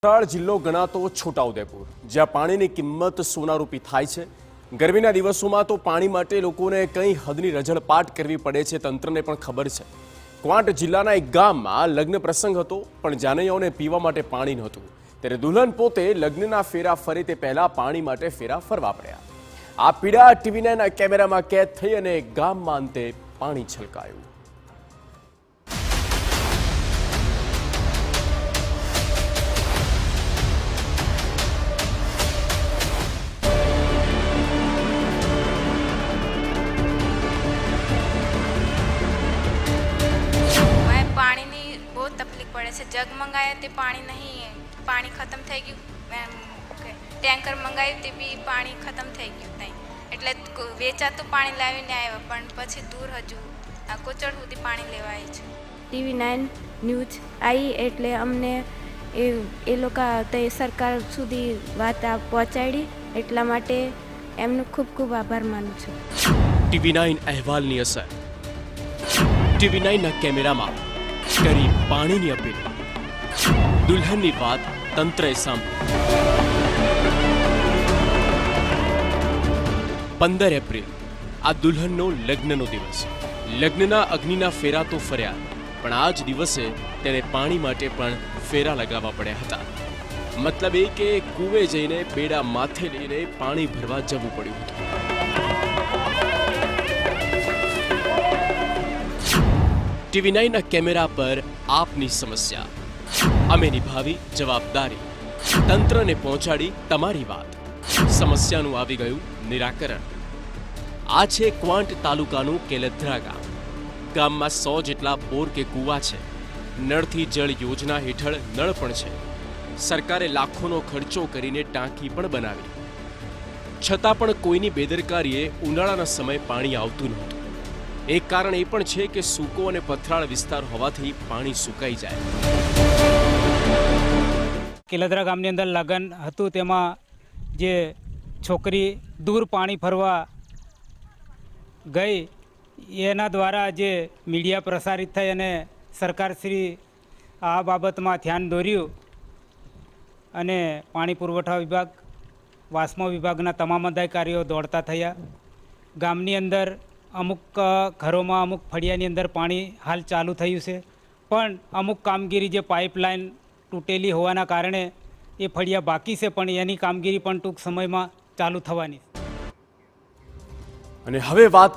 વલસાડ જિલ્લો ગણાતો છોટાઉદેપુર, જ્યાં પાણીની કિંમત સોનારૂપી થાય છે। ગરમીના દિવસોમાં તો પાણી માટે લોકોને કંઈ હદની રઝળપાટ કરવી પડે છે। તંત્રને પણ ખબર છે। ક્વાંટ જિલ્લાના એક ગામમાં લગ્ન પ્રસંગ હતો, પણ જાનૈયાઓને પીવા માટે પાણી નહોતું। ત્યારે દુલ્હન પોતે લગ્નના ફેરા ફરે તે પહેલા પાણી માટે ફેરા ફરવા પડ્યા। આ પીડા ટીવી9ના કેમેરામાં કેદ થઈ અને ગામમાં અંતે પાણી છલકાયું। तकलीफ पड़े से जग मंगाए ते पानी नहीं है, पानी खत्म થઈ ગયું। ટેન્કર મંગાવ્યું તે બી પાણી ખતમ થઈ ગયું ત્યાં, એટલે વેચાતું પાણી લાવીને આવ્યા, પણ પછી દૂર હજુ કોચડ સુધી પાણી લેવા આવી છે। ટીવી9 ન્યૂઝ આવી એટલે અમને એ લોકો તે સરકાર સુધી વાત પહોંચાડી, એટલા માટે એમનો ખૂબ ખૂબ આભાર માનું છું। ટીવી9 અહેવાલની અસર, ટીવી9ના કેમેરામાં કરી પાણીની અપીલ, દુલ્હનની વાત તંત્રએ સાંભળી। 15 એપ્રિલ આ દુલ્હનનો લગ્નનો દિવસ। લગ્નના અગ્નિના ફેરા તો ફર્યા, પણ આ જ દિવસે તેને પાણી માટે પણ ફેરા લગાવવા પડ્યા હતા। મતલબ એ કે કૂવે જઈને બેડા માથે લઈને પાણી ભરવા જવું પડ્યું હતું। ટીવી9ના કેમેરા પર આપની સમસ્યા, અમે નિભાવી જવાબદારી, તંત્રને પહોંચાડી તમારી વાત, સમસ્યાનું આવી ગયું નિરાકરણ। આ છે ક્વાંટ તાલુકાનું કેલધરા ગામ। ગામમાં 100 જેટલા બોર કે કૂવા છે। નળથી જળ યોજના હેઠળ નળ પણ છે। સરકારે લાખોનો ખર્ચો કરીને ટાંકી પણ બનાવી, છતાં પણ કોઈની બેદરકારીએ ઉનાળાના સમયે પાણી આવતું નહોતું। એક કારણ એ પણ છે કે સૂકો અને પથરાળ વિસ્તાર હોવાથી પાણી સુકાઈ જાય। કેલધરા ગામની અંદર લગ્ન હતું, તેમાં જે છોકરી દૂર પાણી ફરવા ગઈ, એના દ્વારા જે મીડિયા પ્રસારિત થઈ અને સરકારશ્રી આ બાબતમાં ધ્યાન દોર્યું અને પાણી પુરવઠા વિભાગ, વાસ્મો વિભાગના તમામ અધિકારીઓ દોડતા થયા। ગામની અંદર અમુક ઘરોમાં, અમુક ફળિયાની અંદર પાણી હાલ ચાલુ થયું છે, પણ અમુક કામગીરી જે પાઇપલાઇન તૂટેલી હોવાના કારણે એ ફળિયા બાકી છે, પણ એની કામગીરી પણ ટૂંક સમયમાં ચાલુ થવાની છે। અને હવે વાત